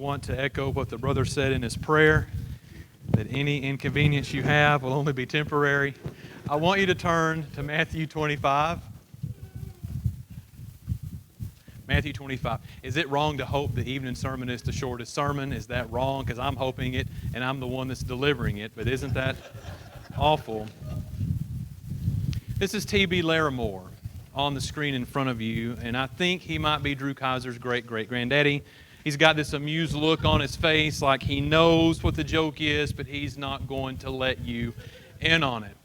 want to echo what the brother said in his prayer, that any inconvenience you have will only be temporary. I want you to turn to Matthew 25. Matthew 25. Is it wrong to hope the evening sermon is the shortest sermon? Is that wrong? Because I'm hoping it, and I'm the one that's delivering it. But isn't that awful? This is T.B. Larimore on the screen in front of you, and I think he might be Drew Kaiser's great-great-granddaddy. He's got this amused look on his face like he knows what the joke is, but he's not going to let you in on it.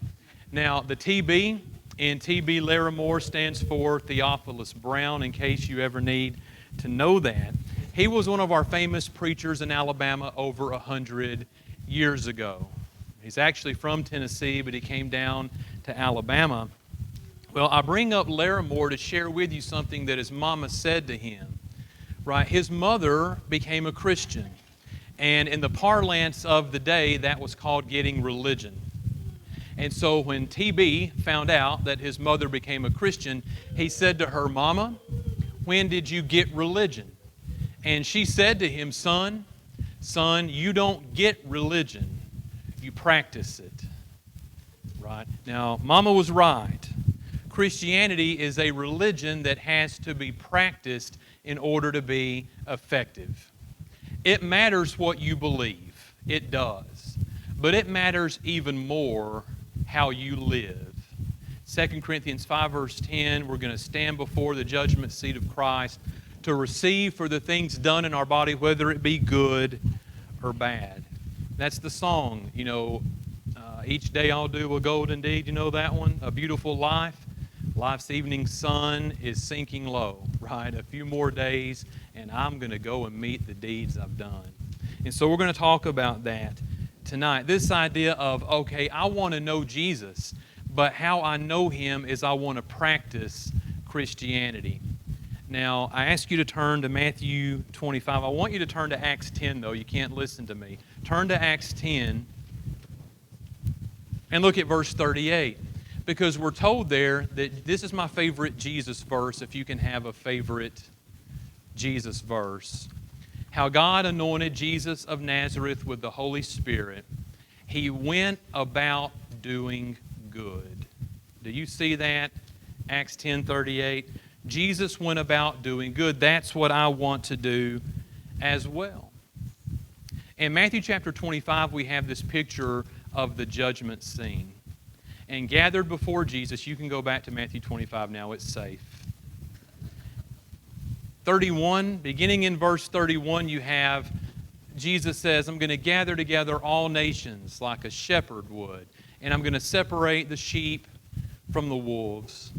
Now, the TB in T.B. Larimore stands for Theophilus Brown, in case you ever need to know that. He was one of our famous preachers in Alabama over 100 years ago. He's actually from Tennessee, but he came down to Alabama. Well, I bring up Larimore to share with you something that his mama said to him. Right? His mother became a Christian, and in the parlance of the day, that was called getting religion. And so when TB found out that his mother became a Christian, he said to her, "Mama, when did you get religion?" And she said to him, Son, you don't get religion, you practice it." Right? Now, Mama was right. Christianity is a religion that has to be practiced in order to be effective. It matters what you believe. It does. But it matters even more how you live. 2 Corinthians 5 verse 10, we're going to stand before the judgment seat of Christ to receive for the things done in our body, whether it be good or bad. That's the song, each day I'll do a golden deed. You know that one? A beautiful life. Life's evening sun is sinking low, right? A few more days, and I'm going to go and meet the deeds I've done. And so we're going to talk about that tonight. This idea of, okay, I want to know Jesus, but how I know Him is I want to practice Christianity. Now, I ask you to turn to Matthew 25. I want you to turn to Acts 10, though. You can't listen to me. Turn to Acts 10 and look at verse 38. Because we're told there that this is my favorite Jesus verse, if you can have a favorite Jesus verse. How God anointed Jesus of Nazareth with the Holy Spirit. He went about doing good. Do you see that? Acts 10:38. Jesus went about doing good. That's what I want to do as well. In Matthew chapter 25, we have this picture of the judgment scene. And gathered before Jesus, you can go back to Matthew 25 now, it's safe. 31, beginning in verse 31, you have, Jesus says, I'm going to gather together all nations like a shepherd would, and I'm going to separate the sheep from the wolves.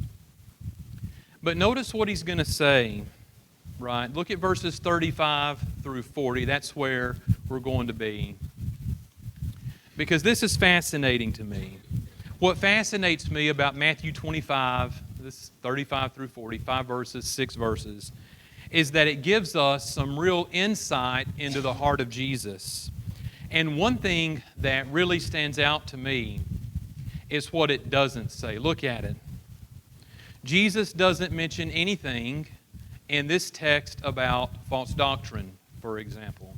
But notice what he's going to say, right? Look at verses 35 through 40. That's where we're going to be. Because this is fascinating to me. What fascinates me about Matthew 25, this 35 through 40, 5 verses, 6 verses, is that it gives us some real insight into the heart of Jesus. And one thing that really stands out to me is what it doesn't say. Look at it. Jesus doesn't mention anything in this text about false doctrine, for example.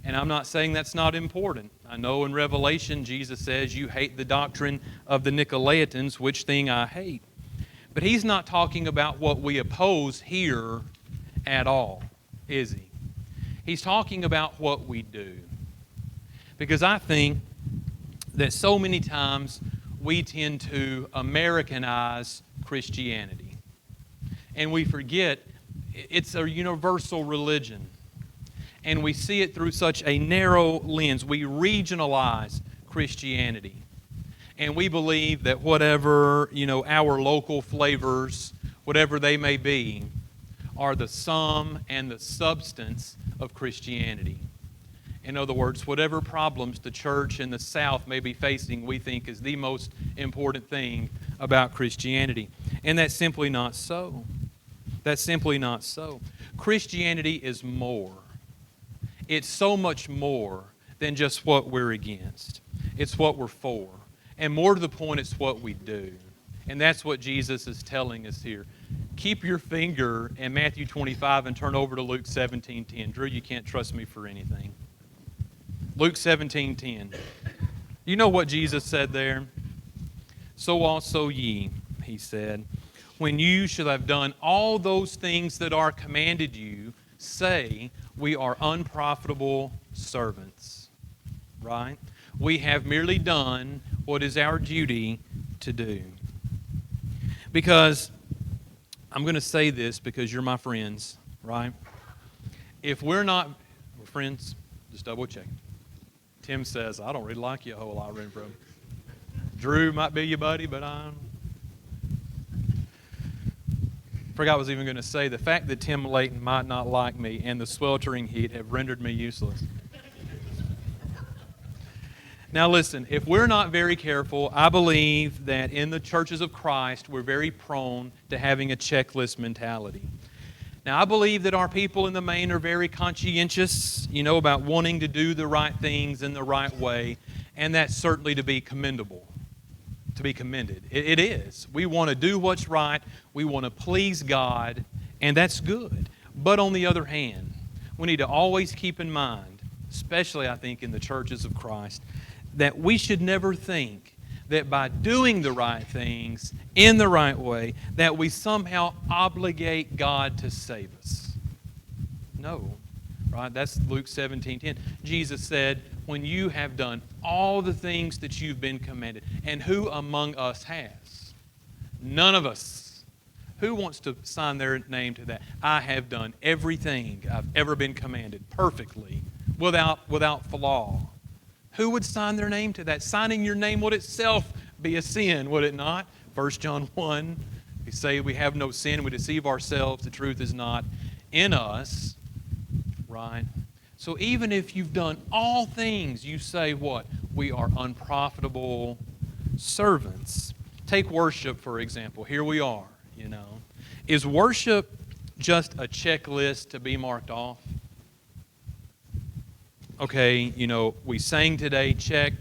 And I'm not saying that's not important. I know in Revelation, Jesus says, you hate the doctrine of the Nicolaitans, which thing I hate. But He's not talking about what we oppose here at all, is He? He's talking about what we do. Because I think that so many times we tend to Americanize Christianity. And we forget it's a universal religion. And we see it through such a narrow lens. We regionalize Christianity. And we believe that whatever, our local flavors, whatever they may be, are the sum and the substance of Christianity. In other words, whatever problems the church in the South may be facing, we think is the most important thing about Christianity. And that's simply not so. That's simply not so. Christianity is more. It's so much more than just what we're against. It's what we're for. And more to the point, it's what we do. And that's what Jesus is telling us here. keep your finger in Matthew 25 and turn over to Luke 17:10. Drew, you can't trust me for anything. Luke 17:10. You know what Jesus said there? So also ye, he said, when you shall have done all those things that are commanded you, say, we are unprofitable servants. Right? We have merely done what is our duty to do. Because, I'm going to say this because you're my friends, right? If we're not friends, just double check. Tim says, I don't really like you a whole lot, Renfroe. Drew might be your buddy, but I forgot I was even going to say, the fact that Tim Layton might not like me and the sweltering heat have rendered me useless. Now listen, if we're not very careful, I believe that in the churches of Christ, we're very prone to having a checklist mentality. Now, I believe that our people in the main are very conscientious, about wanting to do the right things in the right way, and that's certainly to be commendable, to be commended. It is. We want to do what's right. We want to please God, and that's good. But on the other hand, we need to always keep in mind, especially I think in the churches of Christ, that we should never think that by doing the right things in the right way, that we somehow obligate God to save us. No, right? That's Luke 17:10. Jesus said, when you have done all the things that you've been commanded, and who among us has? None of us. Who wants to sign their name to that? I have done everything I've ever been commanded perfectly, without flaw. Who would sign their name to that? Signing your name would itself be a sin, would it not? 1 John 1, we say we have no sin, we deceive ourselves, the truth is not in us, right? So even if you've done all things, you say what? We are unprofitable servants. Take worship, for example. Here we are, Is worship just a checklist to be marked off? Okay, we sang today, check.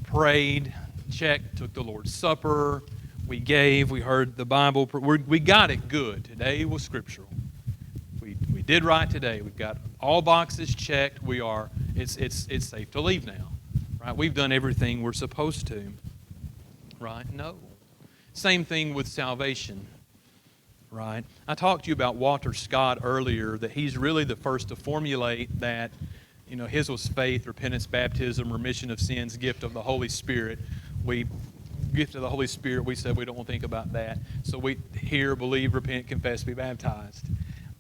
Prayed, check. Took the Lord's Supper. We gave. We heard the Bible. We got it good. Today was scriptural. We did right today. We've got all boxes checked. It's safe to leave now. Right? We've done everything we're supposed to. Right? No. Same thing with salvation. Right? I talked to you about Walter Scott earlier, that he's really the first to formulate that. His was faith, repentance, baptism, remission of sins, gift of the Holy Spirit. Gift of the Holy Spirit, we said we don't want to think about that. So we hear, believe, repent, confess, be baptized.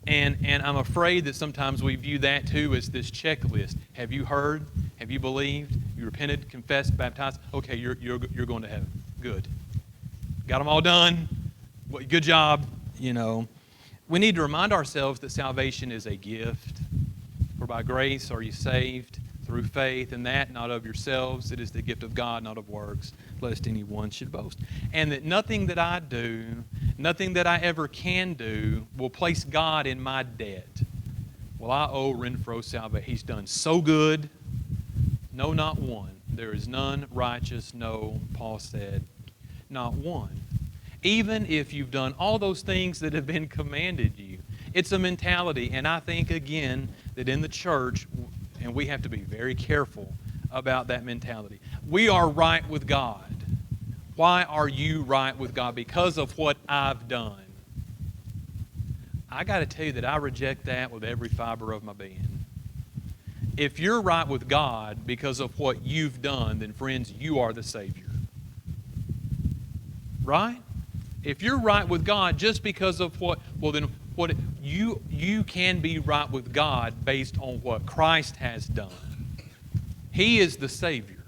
And I'm afraid that sometimes we view that too as this checklist. Have you heard? Have you believed? You repented, confessed, baptized? Okay, you're going to heaven. Good. Got them all done. Good job. We need to remind ourselves that salvation is a gift. For by grace are you saved through faith, and that not of yourselves. It is the gift of God, not of works, lest anyone should boast. And that nothing that I do, nothing that I ever can do, will place God in my debt. Well, I owe Renfroe salvation. He's done so good. No, not one. There is none righteous, no, Paul said, not one. Even if you've done all those things that have been commanded you. It's a mentality, and I think, again, that in the church, and we have to be very careful about that mentality. We are right with God. Why are you right with God? Because of what I've done. I got to tell you that I reject that with every fiber of my being. If you're right with God because of what you've done, then friends, you are the Savior. Right? If you're right with God just because of you can be right with God based on what Christ has done. He is the Savior,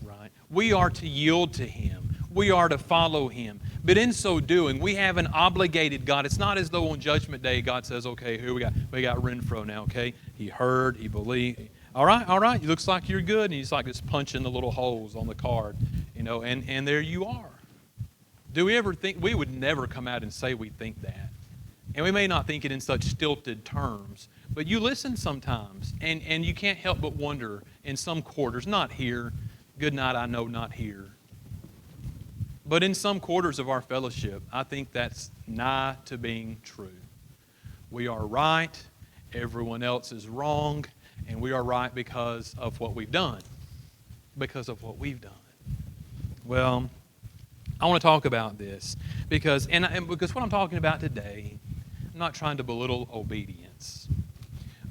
right? We are to yield to Him. We are to follow Him. But in so doing, we have an obligated God. It's not as though on Judgment Day God says, okay, here we got Renfroe now, okay? He heard, he believed. All right, it looks like you're good. And he's like just punching the little holes on the card, and there you are. Do we ever think, we would never come out and say we think that. And we may not think it in such stilted terms, but you listen sometimes, and you can't help but wonder in some quarters, not here, good night, I know, not here. But in some quarters of our fellowship, I think that's nigh to being true. We are right, everyone else is wrong, and we are right because of what we've done. Because of what we've done. Well, I want to talk about this because what I'm talking about today, I'm not trying to belittle obedience.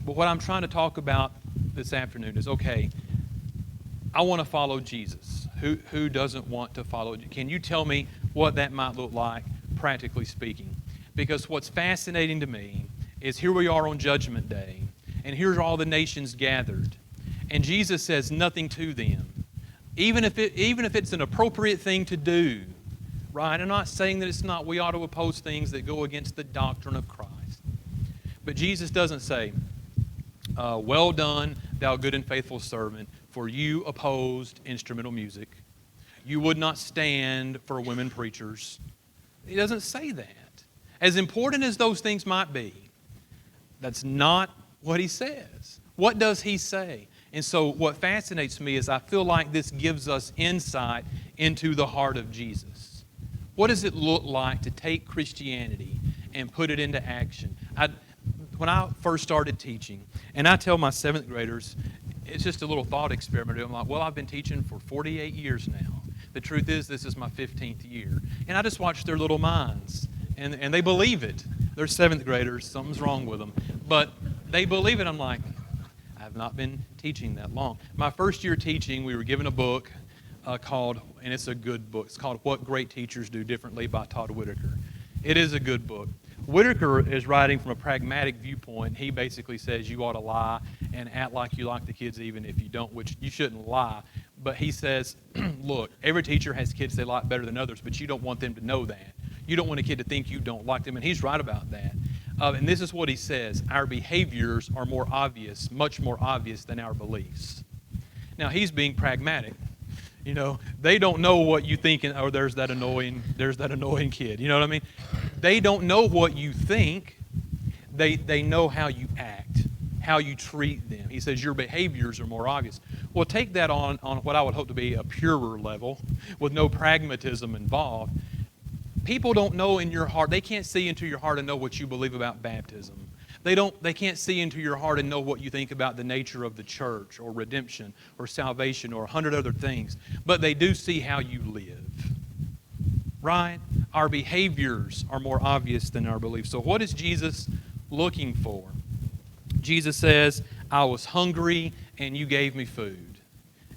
But what I'm trying to talk about this afternoon is, okay, I want to follow Jesus. Who doesn't want to follow? Can you tell me what that might look like, practically speaking? Because what's fascinating to me is here we are on Judgment Day, and here's all the nations gathered, and Jesus says nothing to them, even if it's an appropriate thing to do. Right? I'm not saying that it's not. We ought to oppose things that go against the doctrine of Christ. But Jesus doesn't say, well done, thou good and faithful servant, for you opposed instrumental music. You would not stand for women preachers. He doesn't say that. As important as those things might be, that's not what he says. What does he say? And so what fascinates me is I feel like this gives us insight into the heart of Jesus. What does it look like to take Christianity and put it into action? When I first started teaching, and I tell my 7th graders, it's just a little thought experiment. I'm like, well, I've been teaching for 48 years now. The truth is, this is my 15th year. And I just watch their little minds, and they believe it. They're 7th graders. Something's wrong with them. But they believe it. I'm like, I have not been teaching that long. My first year teaching, we were given a book called, and it's a good book, it's called What Great Teachers Do Differently by Todd Whitaker. It is a good book. Whitaker is writing from a pragmatic viewpoint. He basically says you ought to lie and act like you like the kids even if you don't, which you shouldn't lie. But he says, look, every teacher has kids they like better than others, but you don't want them to know that. You don't want a kid to think you don't like them, and he's right about that. And this is what he says, our behaviors are more obvious, much more obvious than our beliefs. Now, he's being pragmatic. You know, they don't know what you think, or there's that annoying kid. You know what I mean? They don't know what you think. They know how you act, how you treat them. He says your behaviors are more obvious. Well, take that on what I would hope to be a purer level with no pragmatism involved. People don't know in your heart. They can't see into your heart and know what you believe about baptism. They can't see into your heart and know what you think about the nature of the church or redemption or salvation or 100 other things. But they do see how you live. Right? Our behaviors are more obvious than our beliefs. So what is Jesus looking for? Jesus says, I was hungry and you gave me food.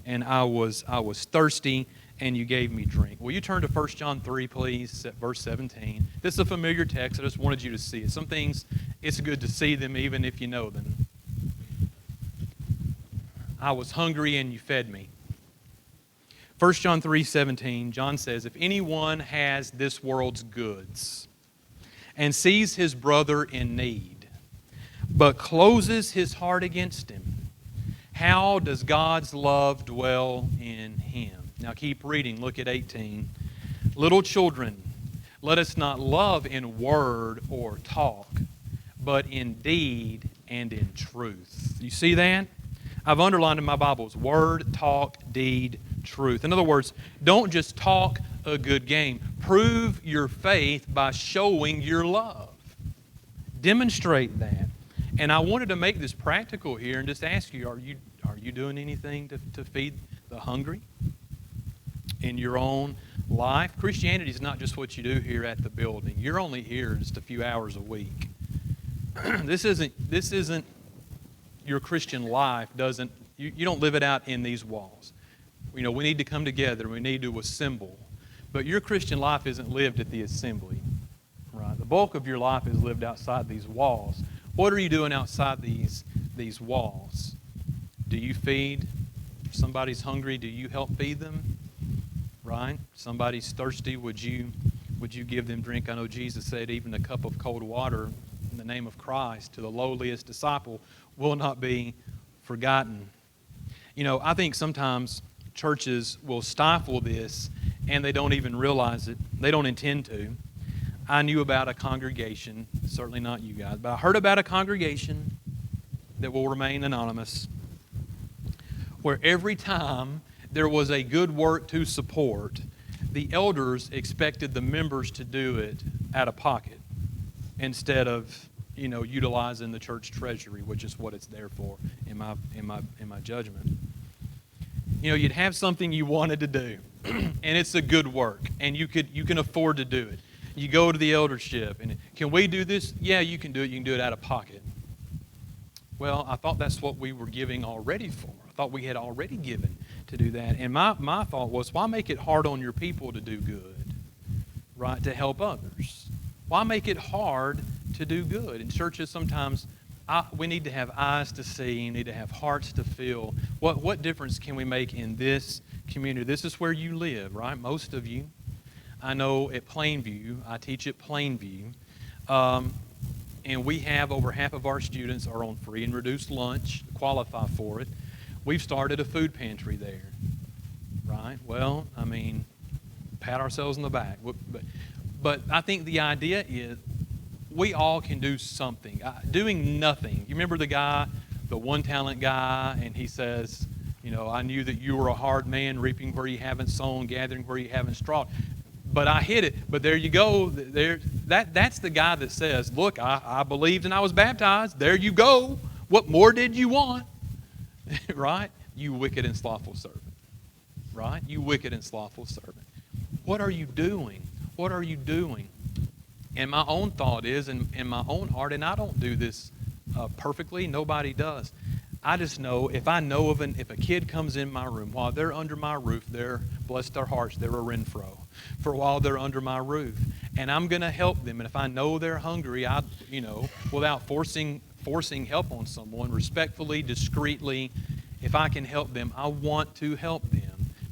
And I was thirsty and you gave me drink. Will you turn to 1 John 3, please, at verse 17. This is a familiar text. I just wanted you to see it. Some things, it's good to see them even if you know them. I was hungry and you fed me. 1 John 3:17, John says, if anyone has this world's goods and sees his brother in need, but closes his heart against him, how does God's love dwell in him? Now keep reading. Look at 18. Little children, let us not love in word or talk, but in deed and in truth. You see that? I've underlined in my Bibles, word, talk, deed, truth. In other words, don't just talk a good game. Prove your faith by showing your love. Demonstrate that. And I wanted to make this practical here and just ask you, are you doing anything to feed the hungry in your own life? Christianity is not just what you do here at the building. You're only here just a few hours a week. This isn't your Christian life. You don't live it out in these walls. You know, we need to come together. We need to assemble. But your Christian life isn't lived at the assembly. Right? The bulk of your life is lived outside these walls. What are you doing outside these walls? Do you feed? If somebody's hungry, do you help feed them? Right? Somebody's thirsty, would you give them drink? I know Jesus said even a cup of cold water in the name of Christ to the lowliest disciple will not be forgotten. You know, I think sometimes churches will stifle this and they don't even realize it. They don't intend to. I knew about a congregation, certainly not you guys, but I heard about a congregation that will remain anonymous, where every time there was a good work to support, the elders expected the members to do it out of pocket instead of, utilizing the church treasury, which is what it's there for, in my judgment. You'd have something you wanted to do, and it's a good work, and you can afford to do it. You go to the eldership, and can we do this? Yeah, you can do it. You can do it out of pocket. Well, I thought that's what we were giving already for. I thought we had already given to do that. And my thought was, why make it hard on your people to do good, right, to help others? Why make it hard to do good? In churches, sometimes we need to have eyes to see, need to have hearts to feel. What difference can we make in this community? This is where you live, right? Most of you. I know at Plainview, I teach at Plainview, and we have over half of our students are on free and reduced lunch, qualify for it. We've started a food pantry there, right? Well, pat ourselves on the back. But I think the idea is we all can do something. Doing nothing. You remember the one talent guy, and he says, I knew that you were a hard man, reaping where you haven't sown, gathering where you haven't strawed. But I hid it. But there you go. That's the guy that says, look, I believed and I was baptized. There you go. What more did you want? Right? You wicked and slothful servant. Right? You wicked and slothful servant. What are you doing? What are you doing? And my own thought is, in my own heart, and I don't do this perfectly, nobody does. I just know, if a kid comes in my room, while they're under my roof, bless their hearts, they're a Renfroe, for while they're under my roof. And I'm going to help them. And if I know they're hungry, without forcing help on someone, respectfully, discreetly, if I can help them, I want to help them.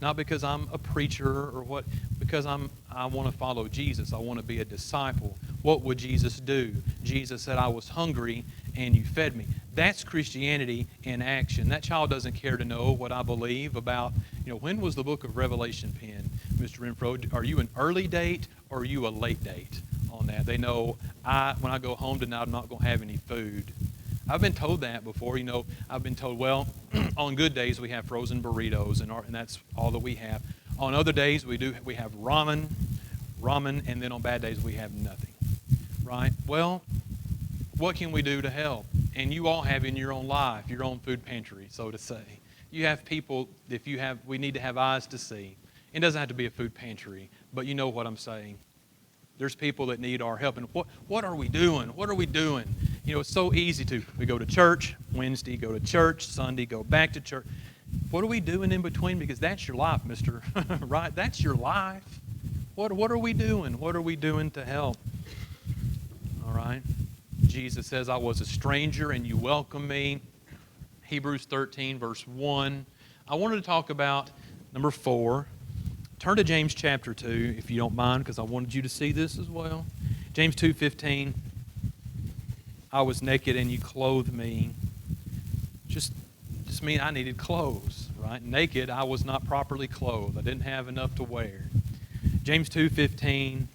Not because I'm a preacher or what, because I want to follow Jesus. I want to be a disciple. What would Jesus do? Jesus said, I was hungry and you fed me. That's Christianity in action. That child doesn't care to know what I believe about, when was the book of Revelation penned, Mr. Renfroe? Are you an early date or are you a late date on that? They know when I go home tonight, I'm not going to have any food. I've been told that before. I've been told, well, on good days we have frozen burritos, and that's all that we have. On other days we have ramen, and then on bad days we have nothing. Right? Well, what can we do to help? And you all have in your own life, your own food pantry, so to say. You have people, we need to have eyes to see. It doesn't have to be a food pantry, but you know what I'm saying. There's people that need our help. And what are we doing? What are we doing? It's so easy we go to church, Wednesday, go to church, Sunday, go back to church. What are we doing in between? Because that's your life, mister, right? That's your life. What are we doing? What are we doing to help? All right. Jesus says, I was a stranger and you welcomed me. Hebrews 13, verse 1. I wanted to talk about number 4. Turn to James chapter 2, if you don't mind, because I wanted you to see this as well. James 2:15. I was naked and you clothed me. Just mean I needed clothes, right? Naked, I was not properly clothed. I didn't have enough to wear. James 2:15.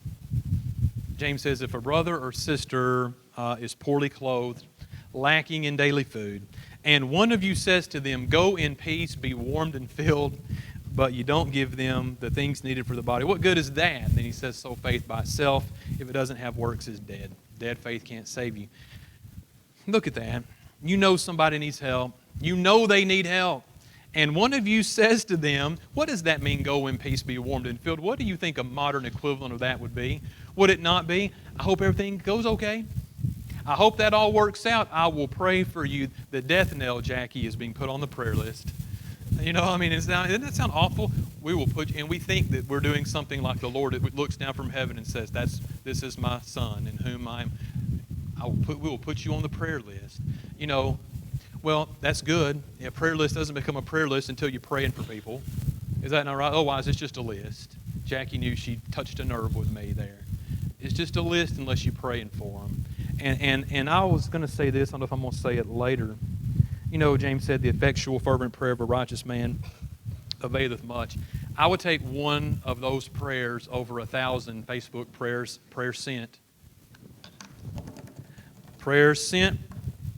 James says, if a brother or sister is poorly clothed, lacking in daily food, and one of you says to them, go in peace, be warmed and filled, but you don't give them the things needed for the body, what good is that? And then he says, so faith by itself, if it doesn't have works, is dead. Dead faith can't save you. Look at that. Somebody needs help. They need help. And one of you says to them, what does that mean, go in peace, be warmed and filled? What do you think a modern equivalent of that would be? Would it not be, I hope everything goes okay? I hope that all works out. I will pray for you. The death knell, Jackie, is being put on the prayer list. Doesn't that sound awful? We think that we're doing something like the Lord looks down from heaven and says, this is my son in whom we will put you on the prayer list. Well, that's good. A prayer list doesn't become a prayer list until you're praying for people. Is that not right? Otherwise, it's just a list. Jackie knew she touched a nerve with me there. It's just a list unless you're praying for them. And I was going to say this. I don't know if I'm going to say it later. James said, the effectual, fervent prayer of a righteous man availeth much. I would take one of those prayers over 1,000 Facebook prayers sent. Prayers sent.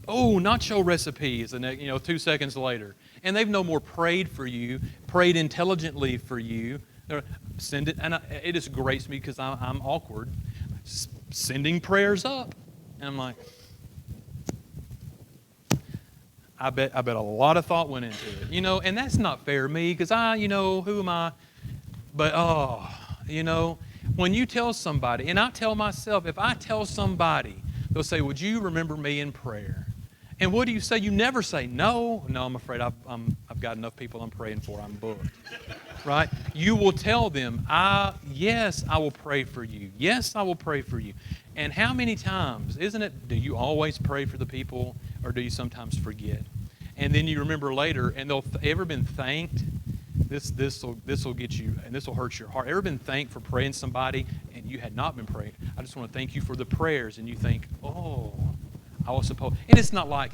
Oh, nacho recipes, and 2 seconds later. And they've no more prayed for you, prayed intelligently for you. send it, and it just grates me because I'm awkward, sending prayers up. And I'm like, I bet a lot of thought went into it, and that's not fair to me because who am I? But, when you tell somebody, and I tell myself, if I tell somebody, they'll say, would you remember me in prayer? And what do you say? You never say, no. No, I'm afraid I've got enough people I'm praying for. I'm booked. Right? You will tell them, yes, I will pray for you. Yes, I will pray for you. And how many times, do you always pray for the people, or do you sometimes forget? And then you remember later, and they'll ever been thanked? This will get you, and this will hurt your heart. Ever been thanked for praying somebody, and you had not been praying? I just want to thank you for the prayers, and you think, oh, I was supposed. And it's not like,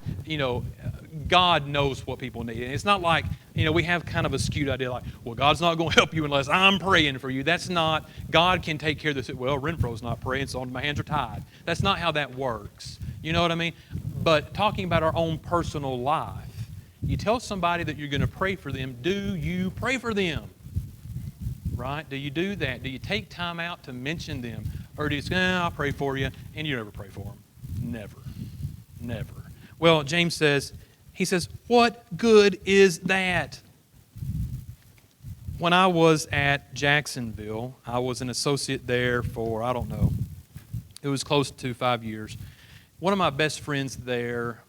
God knows what people need. And it's not like, we have kind of a skewed idea like, well, God's not going to help you unless I'm praying for you. That's not, God can take care of this. Well, Renfroe's not praying, so my hands are tied. That's not how that works. You know what I mean? But talking about our own personal life, you tell somebody that you're going to pray for them, do you pray for them? Right? Do you do that? Do you take time out to mention them? Or do you say, I'll pray for you, and you never pray for them? Never. Never. Well, James says, what good is that? When I was at Jacksonville, I was an associate there for, it was close to 5 years. One of my best friends there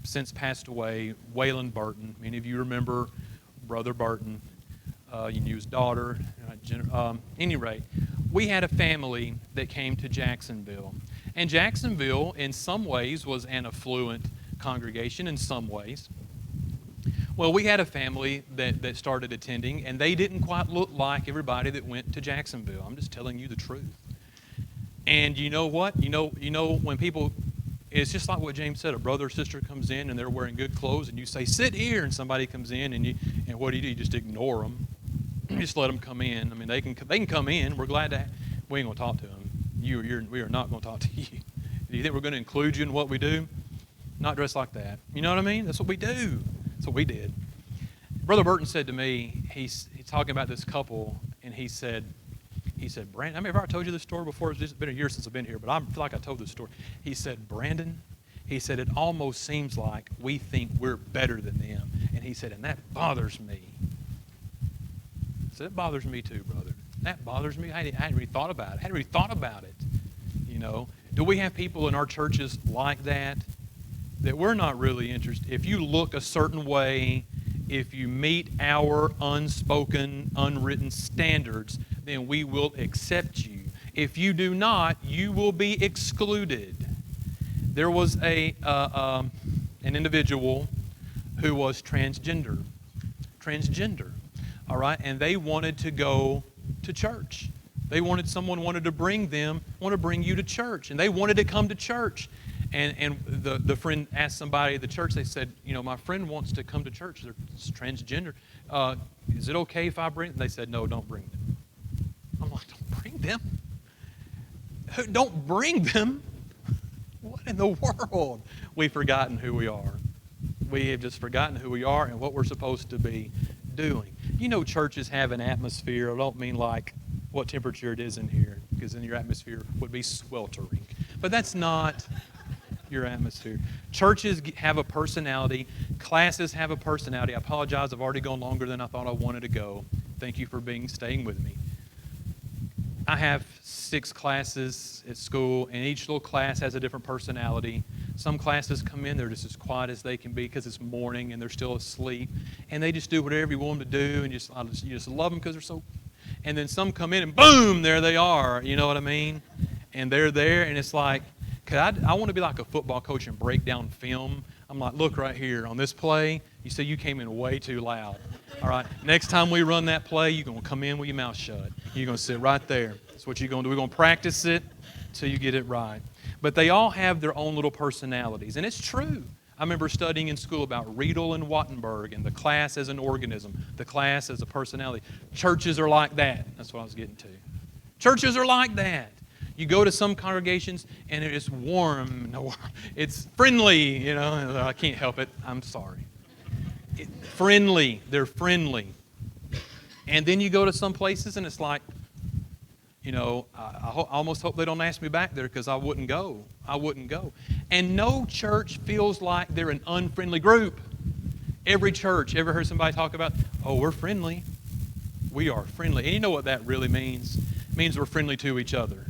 since passed away, Waylon Burton. Many of you remember Brother Burton. You knew his daughter. Any rate, we had a family that came to Jacksonville. And Jacksonville, in some ways, was an affluent congregation in some ways. Well, we had a family that started attending, and they didn't quite look like everybody that went to Jacksonville. I'm just telling you the truth. And you know what? When people, it's just like what James said. A brother or sister comes in, and they're wearing good clothes, and you say, sit here, and somebody comes in, and what do? You just ignore them. You just let them come in. I mean, they can come in. We're glad to. We ain't going to talk to them. We are not going to talk to you. Do you think we're going to include you in what we do? Not dressed like that. You know what I mean? That's what we do. That's what we did. Brother Burton said to me, he's talking about this couple, and he said, Brandon, have I ever told you this story before? It's been a year since I've been here, but I feel like I told this story. He said, Brandon, it almost seems like we think we're better than them. And he said, and that bothers me. I said, it bothers me too, brother. That bothers me. I hadn't really thought about it. Do we have people in our churches like that we're not really interested? If you look a certain way, if you meet our unspoken, unwritten standards, then we will accept you. If you do not, you will be excluded. There was an individual who was transgender, all right, and they wanted to go to church. Someone wanted to bring you to church, and they wanted to come to church. And the friend asked somebody at the church, they said, my friend wants to come to church. They're transgender. Is it okay if I bring them? They said, no, don't bring them. I'm like, don't bring them? Don't bring them? What in the world? We've forgotten who we are. We have just forgotten who we are and what we're supposed to be doing. Churches have an atmosphere. I don't mean like what temperature it is in here, because then your atmosphere would be sweltering. But that's not your atmosphere. Churches have a personality. Classes have a personality. I apologize. I've already gone longer than I thought I wanted to go. Thank you for staying with me. I have 6 classes at school, and each little class has a different personality. Some classes come in, they're just as quiet as they can be because it's morning and they're still asleep, and they just do whatever you want them to do, and you just love them because they're so. And then some come in and boom, there they are. You know what I mean? And they're there, and it's like, I want to be like a football coach and break down film. I'm like, look right here on this play. You see, you came in way too loud. All right, next time we run that play, you're going to come in with your mouth shut. You're going to sit right there. That's what you're going to do. We're going to practice it till you get it right. But they all have their own little personalities, and it's true. I remember studying in school about Riedel and Wattenberg and the class as an organism, the class as a personality. Churches are like that. That's what I was getting to. Churches are like that. You go to some congregations and it's warm. No, it's friendly. I can't help it. I'm sorry. Friendly. They're friendly. And then you go to some places and it's like, I almost hope they don't ask me back there because I wouldn't go. I wouldn't go. And no church feels like they're an unfriendly group. Every church, ever heard somebody talk about, oh, we're friendly. We are friendly. And you know what that really means? It means we're friendly to each other.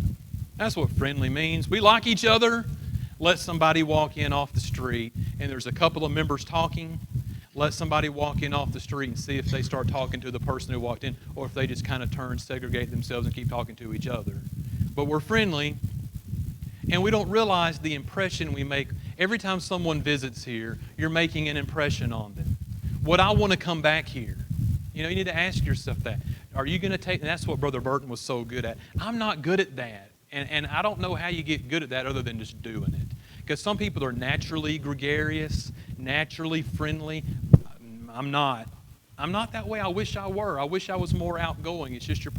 That's what friendly means. We like each other. Let somebody walk in off the street and there's a couple of members talking. Let somebody walk in off the street and see if they start talking to the person who walked in or if they just kind of turn, segregate themselves and keep talking to each other. But we're friendly, and we don't realize the impression we make. Every time someone visits here, you're making an impression on them. Would I want to come back here? You need to ask yourself that. Are you going to take, and that's what Brother Burton was so good at. I'm not good at that. And I don't know how you get good at that other than just doing it. Because some people are naturally gregarious, naturally friendly. I'm not. I'm not that way. I wish I were. I wish I was more outgoing. It's just your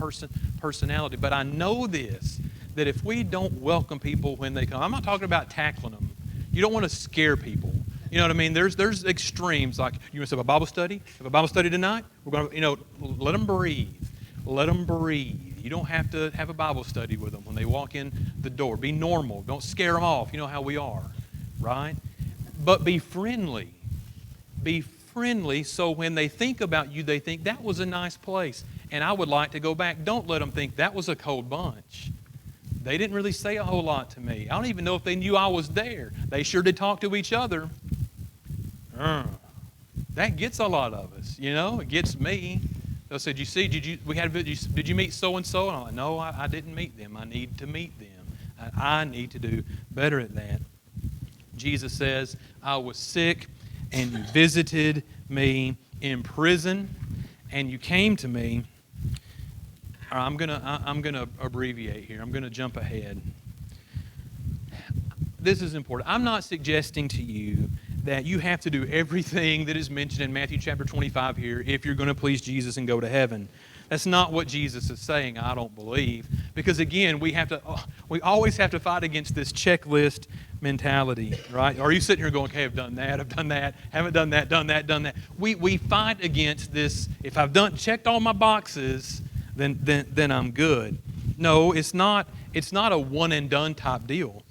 personality. But I know this, that if we don't welcome people when they come, I'm not talking about tackling them. You don't want to scare people. You know what I mean? There's extremes. Like, you want to have a Bible study? Have a Bible study tonight? We're going to, let them breathe. Let them breathe. You don't have to have a Bible study with them when they walk in the door. Be normal. Don't scare them off. You know how we are, right? But be friendly. Be friendly so when they think about you, they think, that was a nice place, and I would like to go back. Don't let them think that was a cold bunch. They didn't really say a whole lot to me. I don't even know if they knew I was there. They sure did talk to each other. That gets a lot of us, It gets me. They said, did you meet so-and-so? And I'm like, no, I didn't meet them. I need to meet them. I need to do better at that. Jesus says, I was sick and you visited me in prison and you came to me. I'm gonna abbreviate here. I'm gonna jump ahead. This is important. I'm not suggesting to you that you have to do everything that is mentioned in Matthew chapter 25 here if you're going to please Jesus and go to heaven. That's not what Jesus is saying, I don't believe. Because again, we always have to fight against this checklist mentality, right? Are you sitting here going, okay, I've done that, haven't done that, done that. We fight against this, if I've checked all my boxes, then I'm good. No, it's not a one and done type deal.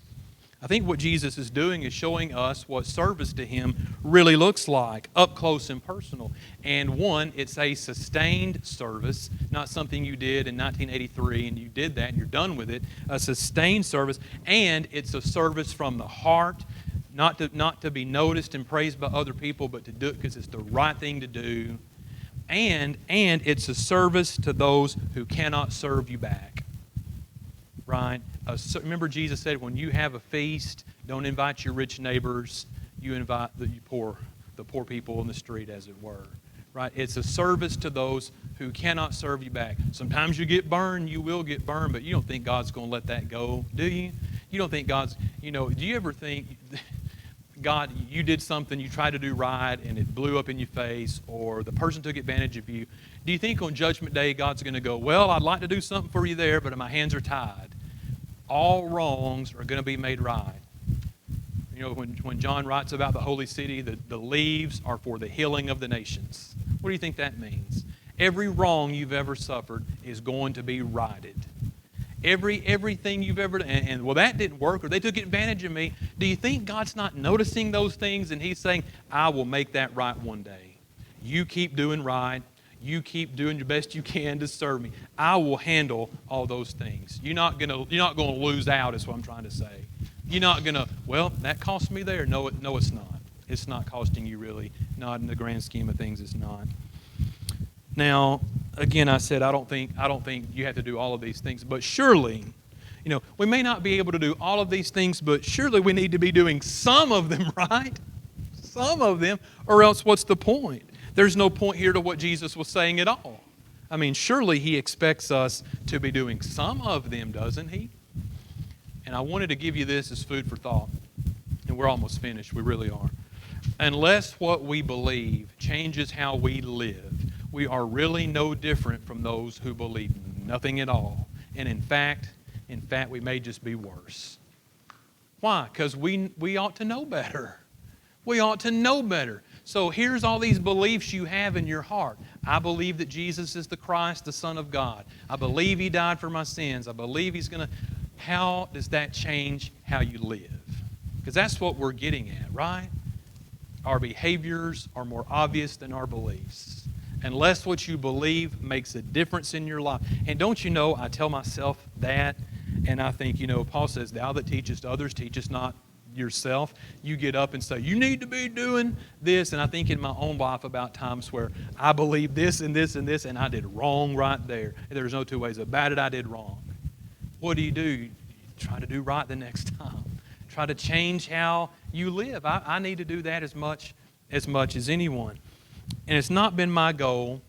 I think what Jesus is doing is showing us what service to Him really looks like, up close and personal. And one, it's a sustained service, not something you did in 1983 and you did that and you're done with it. A sustained service, and it's a service from the heart, not to be noticed and praised by other people, but to do it because it's the right thing to do. And it's a service to those who cannot serve you back. Right? Remember Jesus said, when you have a feast, don't invite your rich neighbors. You invite the poor people in the street, as it were. Right? It's a service to those who cannot serve you back. Sometimes you get burned, you will get burned, but you don't think God's going to let that go, do you? You don't think God's, do you ever think, God, you did something, you tried to do right, and it blew up in your face, or the person took advantage of you. Do you think on Judgment Day, God's going to go, well, I'd like to do something for you there, but my hands are tied? All wrongs are going to be made right. When John writes about the holy city, the leaves are for the healing of the nations. What do you think that means? Every wrong you've ever suffered is going to be righted. Everything you've ever done, and well, that didn't work, or they took advantage of me. Do you think God's not noticing those things and He's saying, I will make that right one day? You keep doing right. You keep doing your best you can to serve me. I will handle all those things. You're not gonna lose out, is what I'm trying to say. You're not gonna, well, that cost me there. No, it's not. It's not costing you really. Not in the grand scheme of things, it's not. Now, again, I said I don't think you have to do all of these things, but surely, we may not be able to do all of these things, but surely we need to be doing some of them, right? Some of them, or else what's the point? There's no point here to what Jesus was saying at all. I mean, surely He expects us to be doing some of them, doesn't He? And I wanted to give you this as food for thought. And we're almost finished. We really are. Unless what we believe changes how we live, we are really no different from those who believe nothing at all. And in fact, we may just be worse. Why? Because we ought to know better. We ought to know better. So here's all these beliefs you have in your heart. I believe that Jesus is the Christ, the Son of God. I believe He died for my sins. I believe He's going to... How does that change how you live? Because that's what we're getting at, right? Our behaviors are more obvious than our beliefs. Unless what you believe makes a difference in your life. And don't you know, I tell myself that, and I think, Paul says, thou that teachest others, teachest not yourself. You get up and say, you need to be doing this. And I think in my own life about times where I believe this and this and this, and I did wrong right there. There's no two ways about it, I did wrong. What do? You try to do right the next time. Try to change how you live. I need to do that as much as anyone. And it's not been my goal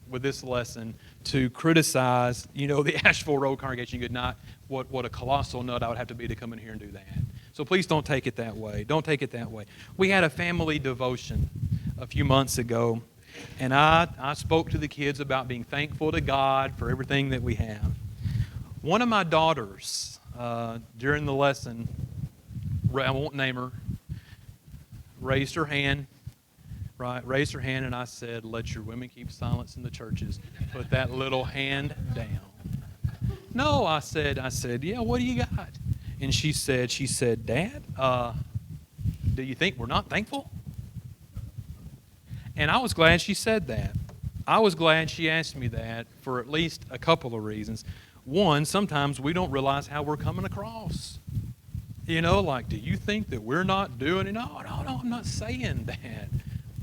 with this lesson to criticize, the Ashville Road congregation. You could not, what a colossal nut I would have to be to come in here and do that. So please don't take it that way. Don't take it that way. We had a family devotion a few months ago, and I spoke to the kids about being thankful to God for everything that we have. One of my daughters, during the lesson, I won't name her, raised her hand, and I said, let your women keep silence in the churches. Put that little hand down. No, I said, yeah, what do you got? And she said, Dad, do you think we're not thankful? And I was glad she said that. I was glad she asked me that for at least a couple of reasons. One, sometimes we don't realize how we're coming across. Do you think that we're not doing it? No, I'm not saying that.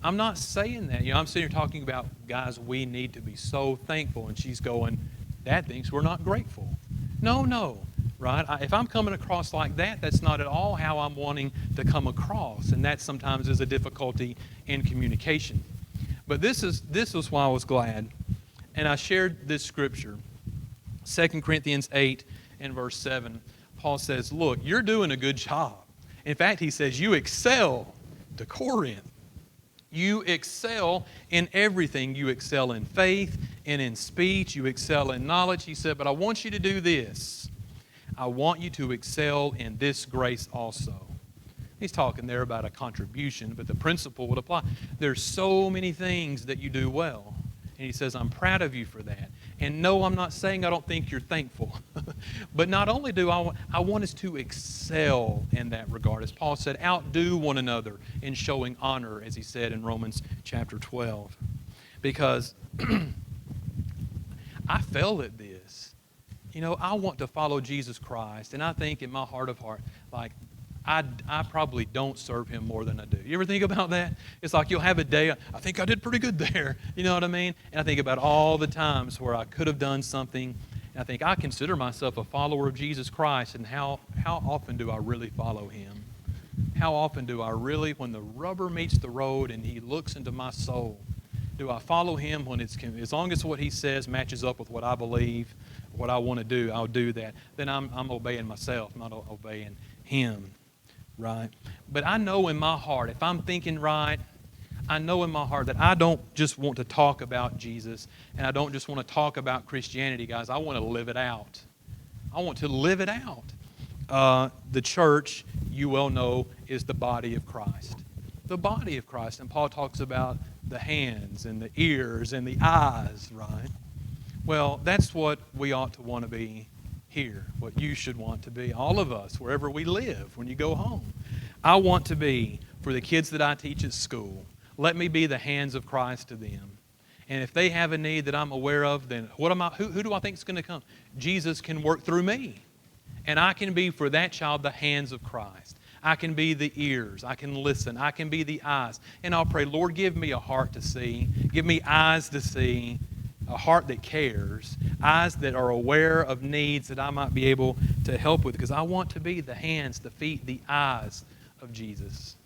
I'm not saying that. I'm sitting here talking about, guys, we need to be so thankful. And she's going, Dad thinks we're not grateful. No, right? If I'm coming across like that, that's not at all how I'm wanting to come across. And that sometimes is a difficulty in communication. But this is why I was glad. And I shared this scripture. 2 Corinthians 8 and verse 7. Paul says, look, you're doing a good job. In fact, he says, you excel to Corinth. You excel in everything. You excel in faith and in speech. You excel in knowledge. He said, but I want you to do this. I want you to excel in this grace also. He's talking there about a contribution, but the principle would apply. There's so many things that you do well. And he says, I'm proud of you for that. And no, I'm not saying I don't think you're thankful. But not only do I want us to excel in that regard. As Paul said, outdo one another in showing honor, as he said in Romans chapter 12. Because I fail at this. I want to follow Jesus Christ. And I think in my heart of heart, I probably don't serve Him more than I do. You ever think about that? It's like you'll have a day, I think I did pretty good there. You know what I mean? And I think about all the times where I could have done something. And I think I consider myself a follower of Jesus Christ. And how often do I really follow Him? How often do I really, when the rubber meets the road and He looks into my soul, do I follow Him when as long as what He says matches up with what I believe, what I want to do, I'll do that. Then I'm obeying myself, not obeying Him. Right? But I know in my heart, if I'm thinking right, I know in my heart that I don't just want to talk about Jesus, and I don't just want to talk about Christianity, guys. I want to live it out. I want to live it out. The church, you well know, is the body of Christ. The body of Christ. And Paul talks about the hands and the ears and the eyes, right? Well, that's what we ought to want to be here, what you should want to be, all of us, wherever we live, when you go home. I want to be, for the kids that I teach at school, let me be the hands of Christ to them. And if they have a need that I'm aware of, then who do I think is going to come? Jesus can work through me. And I can be, for that child, the hands of Christ. I can be the ears. I can listen. I can be the eyes. And I'll pray, Lord, give me a heart to see. Give me eyes to see. A heart that cares, eyes that are aware of needs that I might be able to help with, because I want to be the hands, the feet, the eyes of Jesus.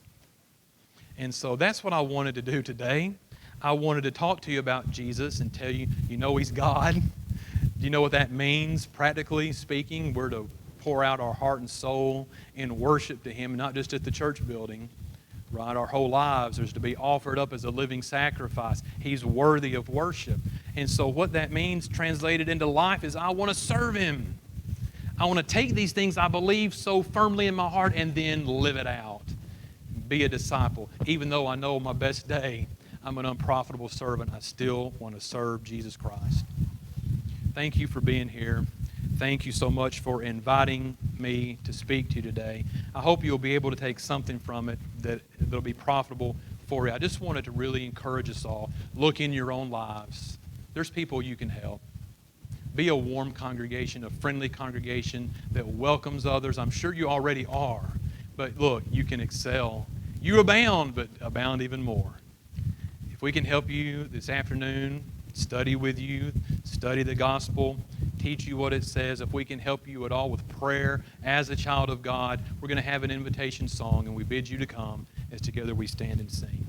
And so that's what I wanted to do today. I wanted to talk to you about Jesus and tell you, He's God. Do you know what that means, practically speaking? We're to pour out our heart and soul in worship to Him, not just at the church building. Right? Our whole lives are to be offered up as a living sacrifice. He's worthy of worship. And so what that means translated into life is I want to serve Him. I want to take these things I believe so firmly in my heart and then live it out. be a disciple. Even though I know my best day, I'm an unprofitable servant, I still want to serve Jesus Christ. Thank you for being here. Thank you so much for inviting me to speak to you today. I hope you'll be able to take something from it that'll be profitable for you. I just wanted to really encourage us all. Look in your own lives. There's people you can help. Be a warm congregation, a friendly congregation that welcomes others. I'm sure you already are. But look, you can excel. You abound, but abound even more. If we can help you this afternoon, study with you, study the gospel, teach you what it says, if we can help you at all with prayer as a child of God, we're going to have an invitation song, and we bid you to come as together we stand and sing.